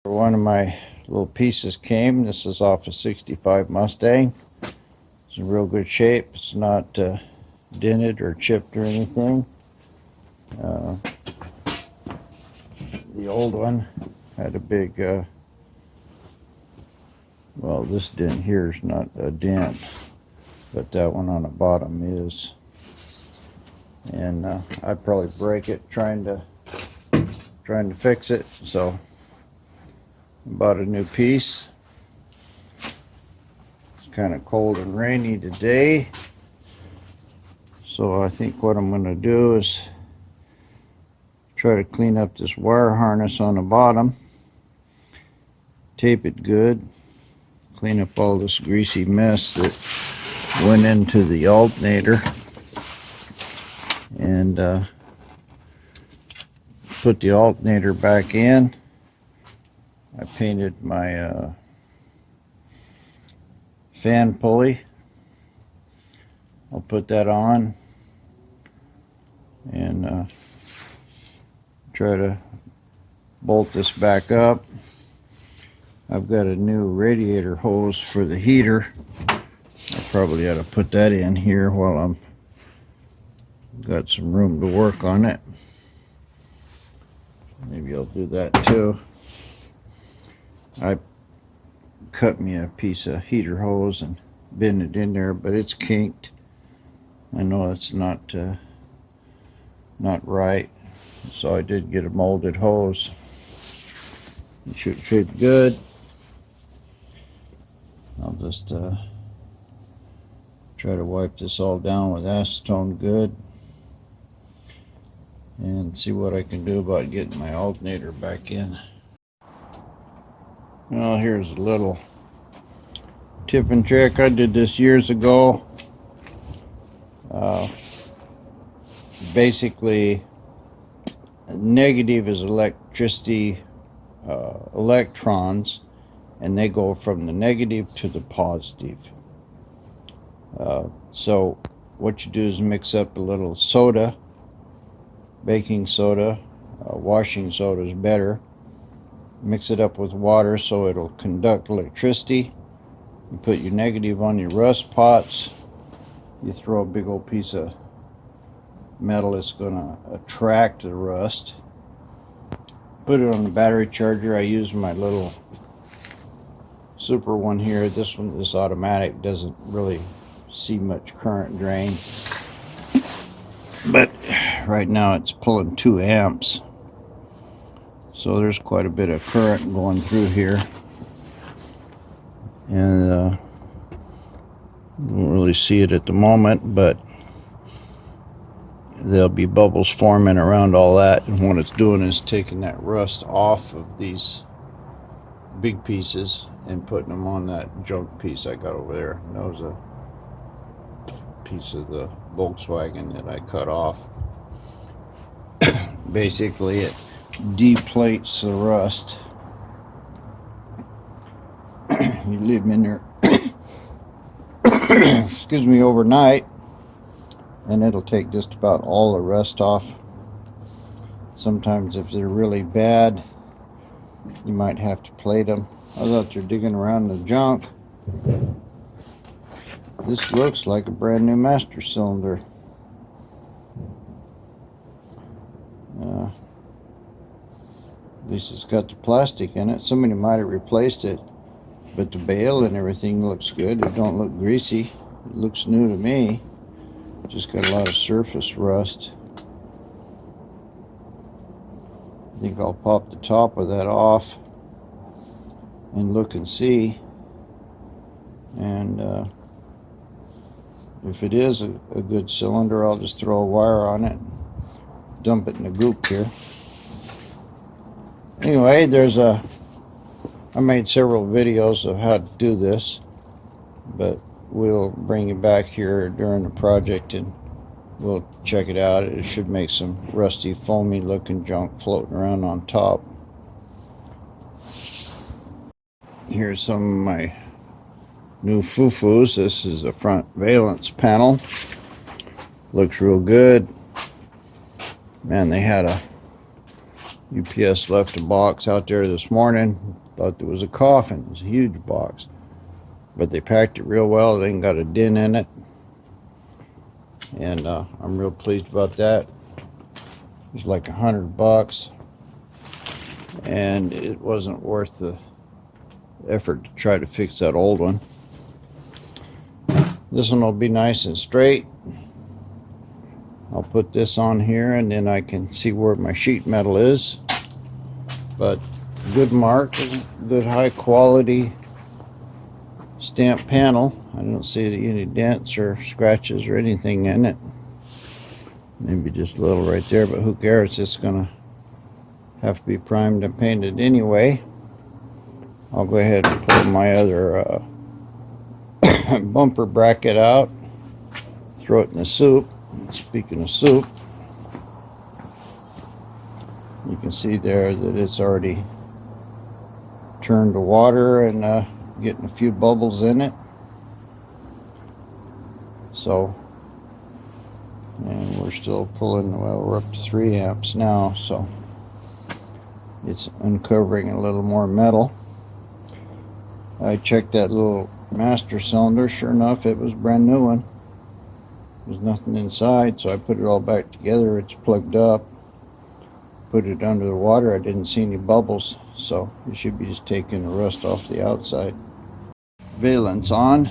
One of my little pieces came. This is off a 65 Mustang. It's in real good shape. It's not dented or chipped or anything. The old one had a big, well, this dent here is not a dent, but that one on the bottom is. And I'd probably break it trying to fix it. So bought a new piece. It's kind of cold and rainy today, so I think what I'm going to do is try to clean up this wire harness on the bottom, tape it good, clean up all this greasy mess that went into the alternator, and put the alternator back in. I painted my fan pulley. I'll put that on and try to bolt this back up. I've got a new radiator hose for the heater. I probably ought to put that in here while I'm got some room to work on it. Maybe I'll do that too. I cut me a piece of heater hose and bend it in there, but it's kinked. I know it's not right, so I did get a molded hose. It should fit good. I'll just try to wipe this all down with acetone good and see what I can do about getting my alternator back in. Well, here's a little tip and trick. I did this years ago. Basically, negative is electricity, electrons, and they go from the negative to the positive. So what you do is mix up a little soda, baking soda, washing soda is better. Mix it up with water so it'll conduct electricity. You put your negative on your rust pots. You throw a big old piece of metal that's going to attract the rust. Put it on the battery charger. I use my little super one here. This automatic doesn't really see much current drain, but right now it's pulling 2 amps. So there's quite a bit of current going through here, and you don't really see it at the moment, but there'll be bubbles forming around all that, and what it's doing is taking that rust off of these big pieces and putting them on that junk piece I got over there. And that was a piece of the Volkswagen that I cut off. Basically, it deplates the rust. You leave them in there excuse me, overnight, and it'll take just about all the rust off. Sometimes if they're really bad, you might have to plate them. I was out there digging around the junk. This looks like a brand new master cylinder. At least it's got the plastic in it. Somebody might have replaced it, but the bale and everything looks good. It don't look greasy. It looks new to me. Just got a lot of surface rust. I think I'll pop the top of that off and look and see. And if it is a good cylinder, I'll just throw a wire on it, dump it in the goop here. Anyway, I made several videos of how to do this, but we'll bring you back here during the project and we'll check it out. It should make some rusty, foamy looking junk floating around on top. Here's some of my new foo-foos. This is a front valence panel. Looks real good. Man, they had a UPS left a box out there this morning. Thought there was a coffin. It was a huge box, but they packed it real well. They ain't got a dent in it, and I'm real pleased about that. It was like $100, and it wasn't worth the effort to try to fix that old one. This one will be nice and straight. I'll put this on here and then I can see where my sheet metal is. But good mark, good high quality stamped panel. I don't see any dents or scratches or anything in it. Maybe just a little right there, but who cares? It's gonna have to be primed and painted anyway. I'll go ahead and pull my other bumper bracket out, throw it in the soup. Speaking of soup, you can see there that it's already turned to water and getting a few bubbles in it. So, and we're still pulling, well, we're up to 3 amps now, so it's uncovering a little more metal. I checked that little master cylinder. Sure enough, it was a brand new one. There's nothing inside, so I put it all back together. It's plugged up. Put it under the water. I didn't see any bubbles, so it should be just taking the rust off the outside. Valence on.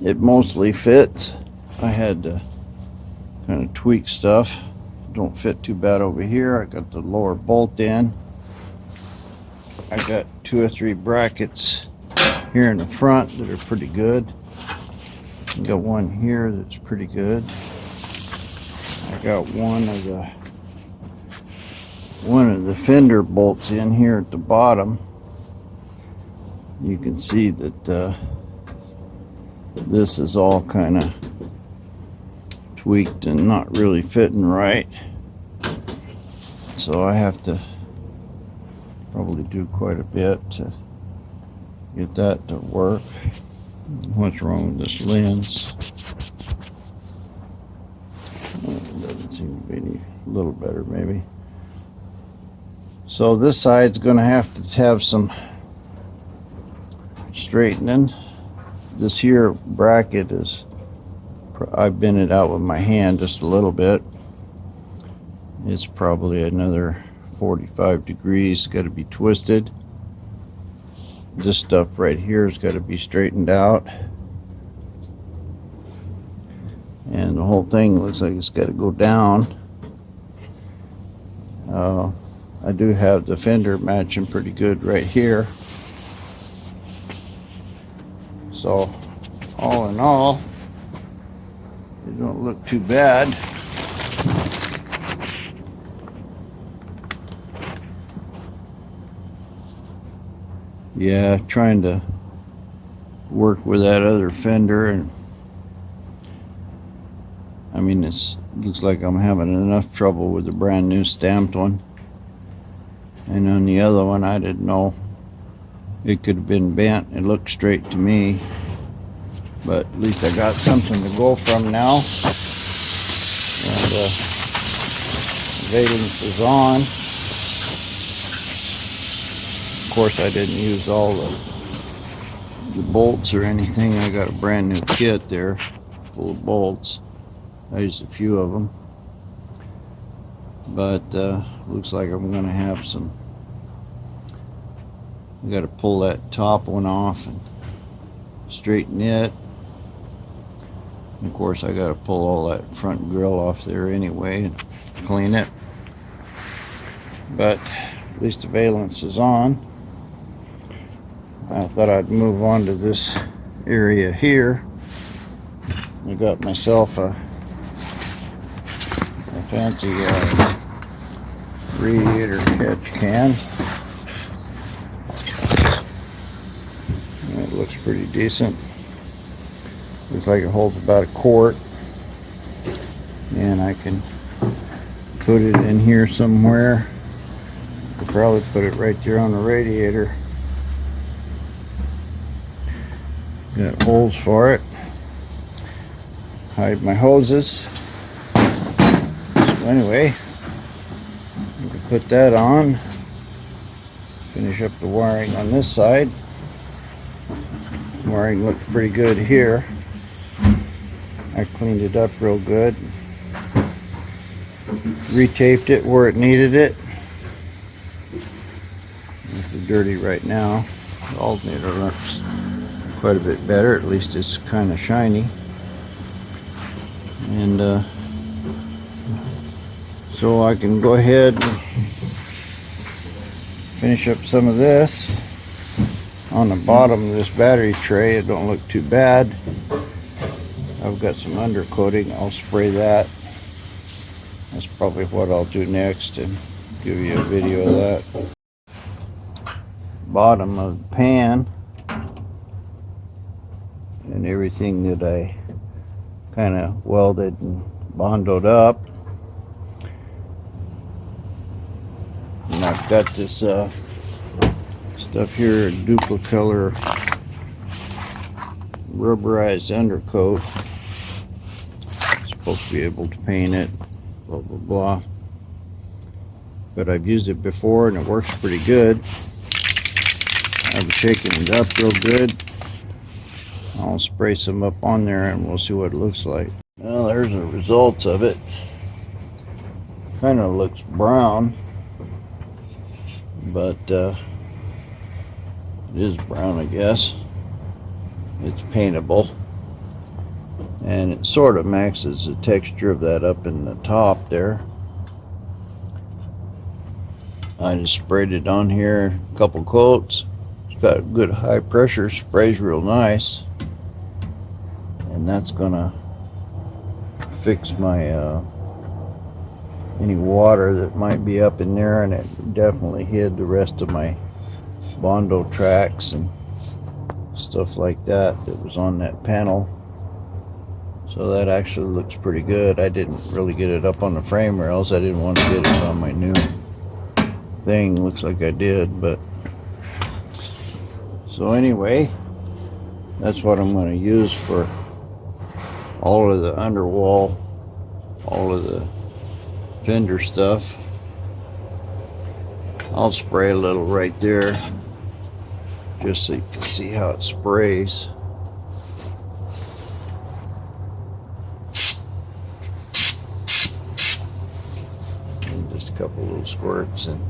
It mostly fits. I had to kind of tweak stuff. Don't fit too bad over here. I got the lower bolt in. I got 2 or 3 brackets here in the front that are pretty good. I got one here that's pretty good. I got one of the fender bolts in here at the bottom. You can see that this is all kind of tweaked and not really fitting right. So I have to probably do quite a bit to get that to work. What's wrong with this lens? Well, it doesn't seem to be any, a little better maybe. So this side's going to have some straightening. This here bracket is, I've bent it out with my hand just a little bit. It's probably another 45 degrees, got to be twisted. This stuff right here has got to be straightened out, and the whole thing looks like it's got to go down. I do have the fender matching pretty good right here, so all in all it don't look too bad. Yeah, trying to work with that other fender, and I mean, it looks like I'm having enough trouble with the brand new stamped one. And on the other one, I didn't know it could have been bent. It looked straight to me, but at least I got something to go from now. And valence is on. Of course, I didn't use all the bolts or anything. I got a brand new kit there full of bolts. I used a few of them, but looks like I'm going to have some. I got to pull that top one off and straighten it. And of course, I got to pull all that front grill off there anyway and clean it. But at least the valence is on. I thought I'd move on to this area here. I got myself a fancy Radiator Catch Can. It looks pretty decent. Looks like it holds about a quart, and I can put it in here somewhere. Could probably put it right there on the radiator. Got holes for it. Hide my hoses. So anyway, you can put that on. Finish up the wiring on this side. Wiring looks pretty good here. I cleaned it up real good. Retaped it where it needed it. It's dirty right now. The alternator looks quite a bit better. At least it's kind of shiny. And so I can go ahead and finish up some of this on the bottom of this battery tray. It don't look too bad. I've got some undercoating. I'll spray that. That's probably what I'll do next and give you a video of that. Bottom of the pan and everything that I kind of welded and bondoed up. And I've got this stuff here, duplicolor rubberized undercoat. Supposed to be able to paint it, blah blah blah. But I've used it before and it works pretty good. I'm shaking it up real good. I'll spray some up on there and we'll see what it looks like. Well, there's the results of it. Kind of looks brown, but it is brown, I guess. It's paintable, and it sort of maxes the texture of that up in the top there. I just sprayed it on here, a couple coats. It's got good high pressure, sprays real nice, and that's gonna fix my any water that might be up in there, and it definitely hid the rest of my Bondo tracks and stuff like that was on that panel. So that actually looks pretty good. I didn't really get it up on the frame, or else I didn't want to get it on my new thing. Looks like I did, but so anyway, that's what I'm going to use for all of the underwall, all of the fender stuff. I'll spray a little right there just so you can see how it sprays. And just a couple little squirts, and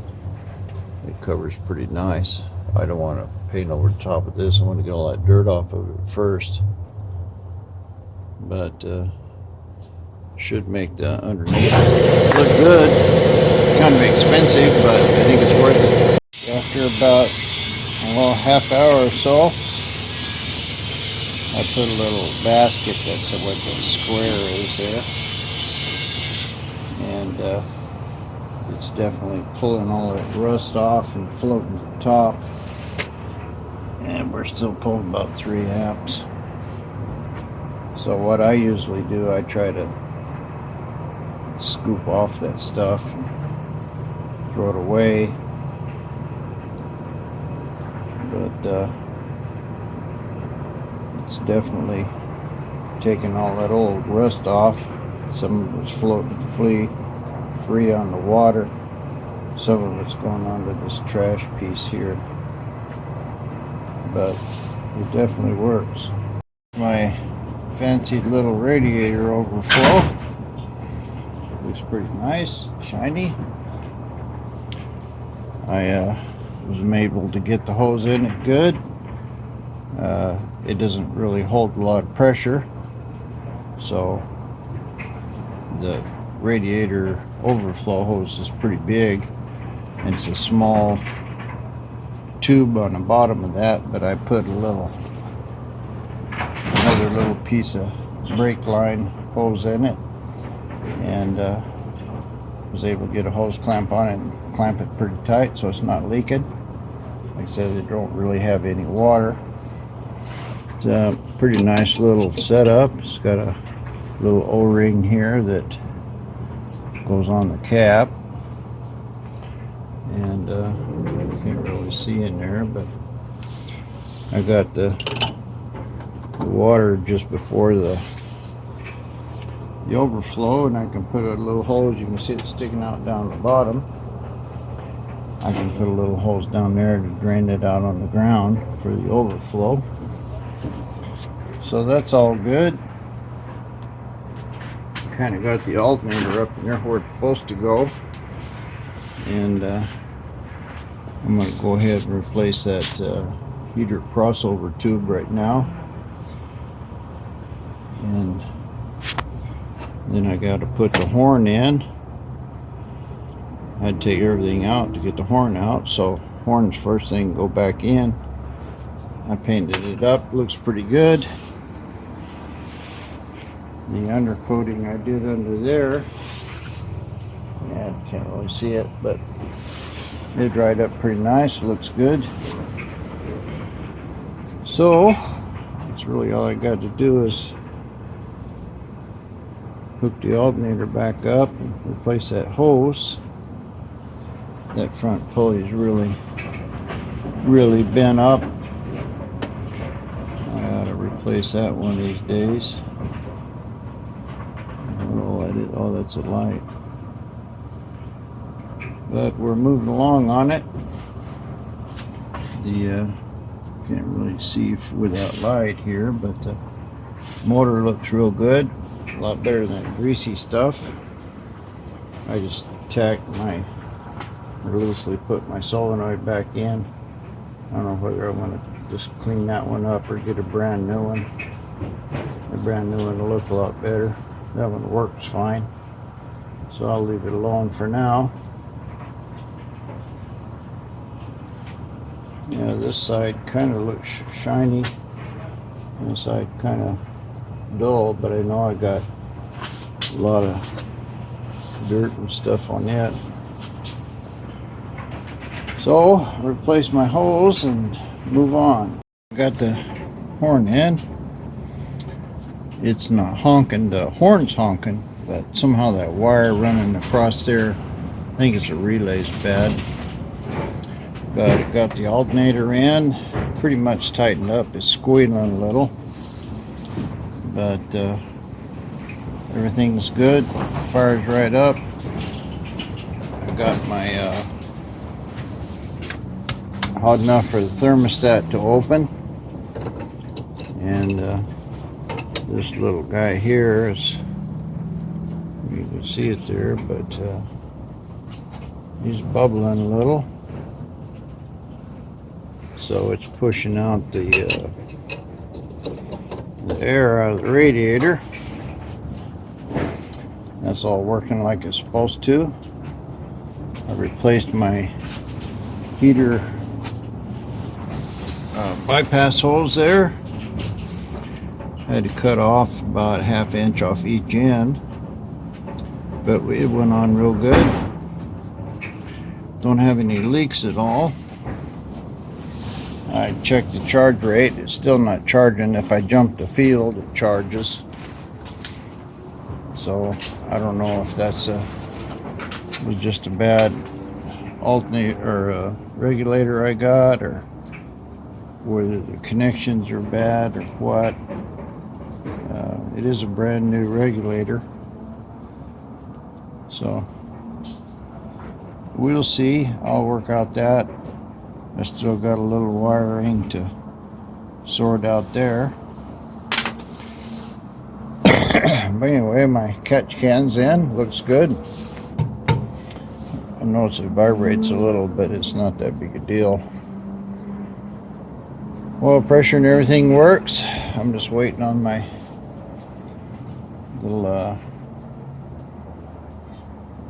it covers pretty nice. I don't want to paint over the top of this. I want to get all that dirt off of it first, but should make the underneath look good. Kind of expensive, but I think it's worth it. After about half hour or so, I put a little basket, that's what the square is there, and it's definitely pulling all that rust off and floating to the top, and we're still pulling about 3 amps. So what I usually do, I try to scoop off that stuff and throw it away, but it's definitely taking all that old rust off. Some of it's floating free on the water, some of it's going onto this trash piece here, but it definitely works. My fancy little radiator overflow looks pretty nice, shiny. I was able to get the hose in it good. It doesn't really hold a lot of pressure, so the radiator overflow hose is pretty big, and it's a small tube on the bottom of that, but I put another little piece of brake line hose in it, and was able to get a hose clamp on it and clamp it pretty tight so it's not leaking. Like I said, it don't really have any water. It's a pretty nice little setup. It's got a little O-ring here that goes on the cap, and you can't really see in there, but I got the water just before the overflow, and I can put a little hose. You can see it sticking out down the bottom, I can put a little hose down there to drain it out on the ground for the overflow. So that's all good. Kind of got the alternator up in there where it's supposed to go. And I'm going to go ahead and replace that heater crossover tube right now. And then I got to put the horn in. I had to take everything out to get the horn out, so horn's first thing go back in. I painted it up, looks pretty good. The undercoating I did under there, yeah, I can't really see it, but it dried up pretty nice, looks good. So that's really all I got to do is hook the alternator back up and replace that hose. That front pulley is really bent up. I gotta replace that one of these days. Oh, that's a light. But we're moving along on it. The can't really see without light here, but the motor looks real good. A lot better than greasy stuff. I just tacked or loosely put my solenoid back in. I don't know whether I want to just clean that one up or get a brand new one. The brand new one will look a lot better. That one works fine, so I'll leave it alone for now. Yeah, this side kind of looks shiny. This side kind of dull, but I know I got a lot of dirt and stuff on it. So replace my hose and move on. Got the horn in. It's not honking, the horn's honking, but somehow that wire running across there, I think it's a relay's bad. But it got the alternator in, pretty much tightened up. It's squealing a little, but everything's good. Fire's right up. I got my hot enough for the thermostat to open, and this little guy here is, you can see it there, but he's bubbling a little, so it's pushing out the air out of the radiator. That's all working like it's supposed to. I replaced my heater bypass holes there. Had to cut off about a ½ inch off each end, but it went on real good. Don't have any leaks at all. I checked the charge rate. It's still not charging. If I jump the field, it charges. So I don't know if that's was just a bad alternator or regulator I got, or whether the connections are bad or what. It is a brand new regulator, so we'll see. I'll work out that. I still got a little wiring to sort out there. But anyway, my catch can's in. Looks good. I notice it vibrates a little, but it's not that big a deal. Oil pressure and everything works. I'm just waiting on my little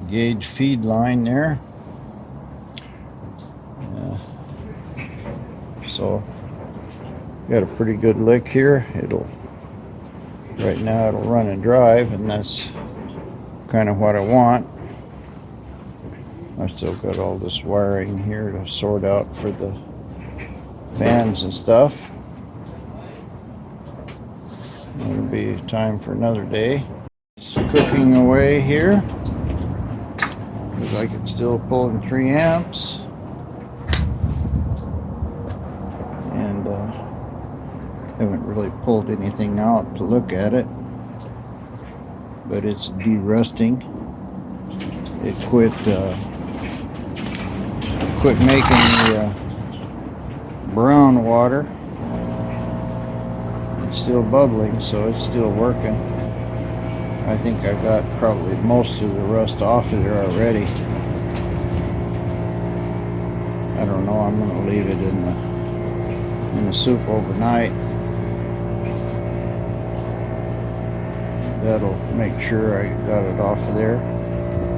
gauge feed line there. So got a pretty good lick here. Right now it'll run and drive, and that's kind of what I want. I still got all this wiring here to sort out for the fans and stuff. It'll be time for another day. It's cooking away here. Looks like it's still pulling 3 amps. And haven't really pulled anything out to look at it, but it's quit making the brown water. It's still bubbling, so it's still working. I think I got probably most of the rust off of there already. I don't know, I'm going to leave it in the soup overnight. That'll make sure I got it off of there.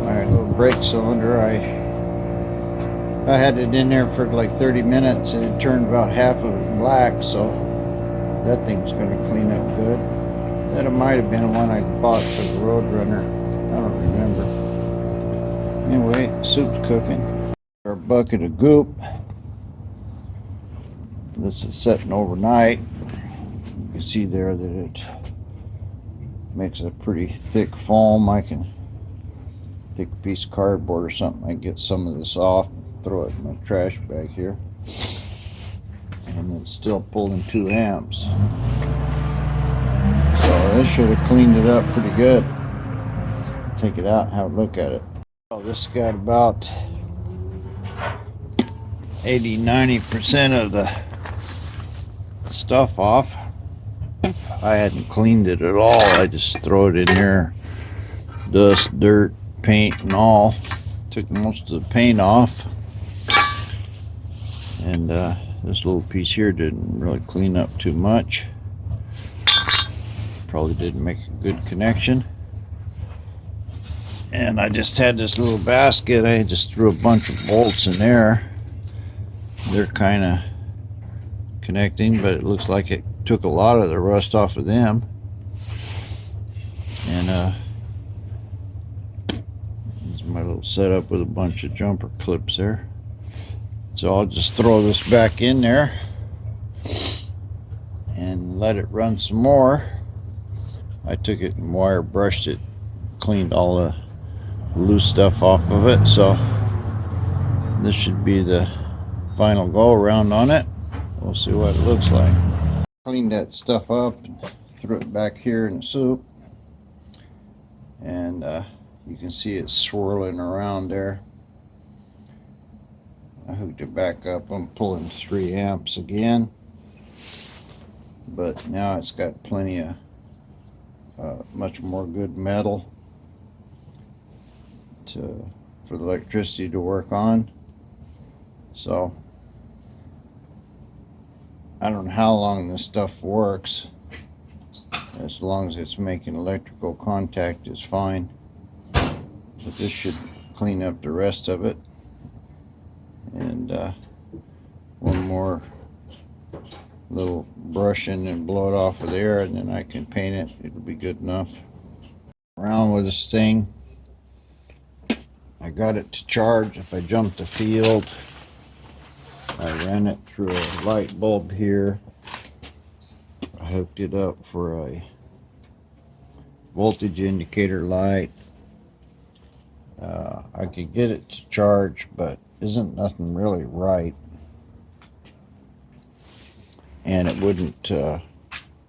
My little brake cylinder, I had it in there for like 30 minutes and it turned about half of it black, so that thing's going to clean up good. That might have been one I bought for the Roadrunner. I don't remember. Anyway, soup's cooking. Our bucket of goop. This is setting overnight. You can see there that it makes a pretty thick foam. I can take a piece of cardboard or something. I can get some of this off, throw it in my trash bag here. And it's still pulling 2 amps. So this should have cleaned it up pretty good. Take it out and have a look at it. Oh, this got about 80-90% of the stuff off. I hadn't cleaned it at all. I just throw it in there, dust, dirt, paint and all. Took most of the paint off, and this little piece here didn't really clean up too much. Probably didn't make a good connection. And I just had this little basket. I just threw a bunch of bolts in there. They're kind of connecting, but it looks like it took a lot of the rust off of them. And this is my little setup with a bunch of jumper clips there. So I'll just throw this back in there and let it run some more. I took it and wire brushed it, cleaned all the loose stuff off of it. So this should be the final go around on it. We'll see what it looks like. Cleaned that stuff up and threw it back here in the soup, and you can see it swirling around there. I hooked it back up. I'm pulling 3 amps again, but now it's got plenty of much more good metal for the electricity to work on. So I don't know how long this stuff works. As long as it's making electrical contact is fine. But this should clean up the rest of it. And one more little brushing and blow it off of there, and then I can paint it. It'll be good enough. Around with this thing. I got it to charge if I jumped the field. I ran it through a light bulb here. I hooked it up for a voltage indicator light. I could get it to charge, but isn't nothing really right. And it wouldn't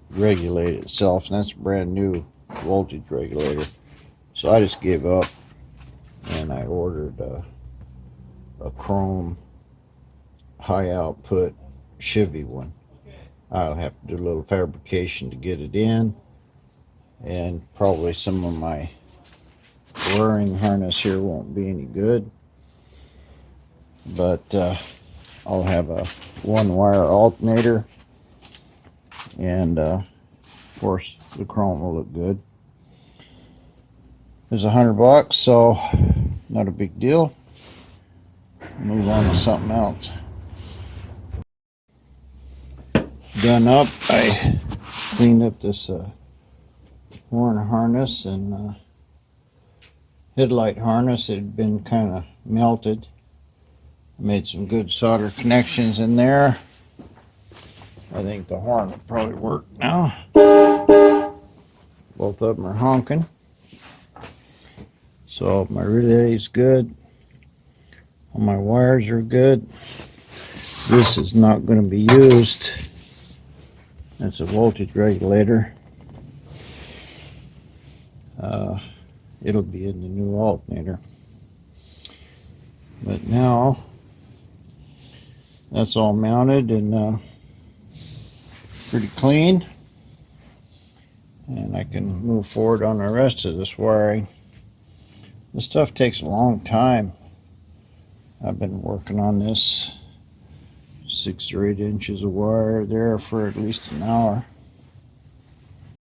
regulate itself. And that's a brand new voltage regulator. So I just gave up and I ordered a chrome high output Chevy one. I'll have to do a little fabrication to get it in, and probably some of my wiring harness here won't be any good, but I'll have a 1-wire alternator, and of course the chrome will look good. It was $100, so not a big deal. Move on to something else. Done up. I cleaned up this horn harness and headlight harness. It had been kind of melted. Made some good solder connections in there. I think the horn will probably work now. Both of them are honking. So my relay's good. All my wires are good. This is not going to be used. That's a voltage regulator. It'll be in the new alternator. But now That's all mounted and pretty clean. And I can move forward on the rest of this wiring. This stuff takes a long time. I've been working on this 6 or 8 inches of wire there for at least an hour.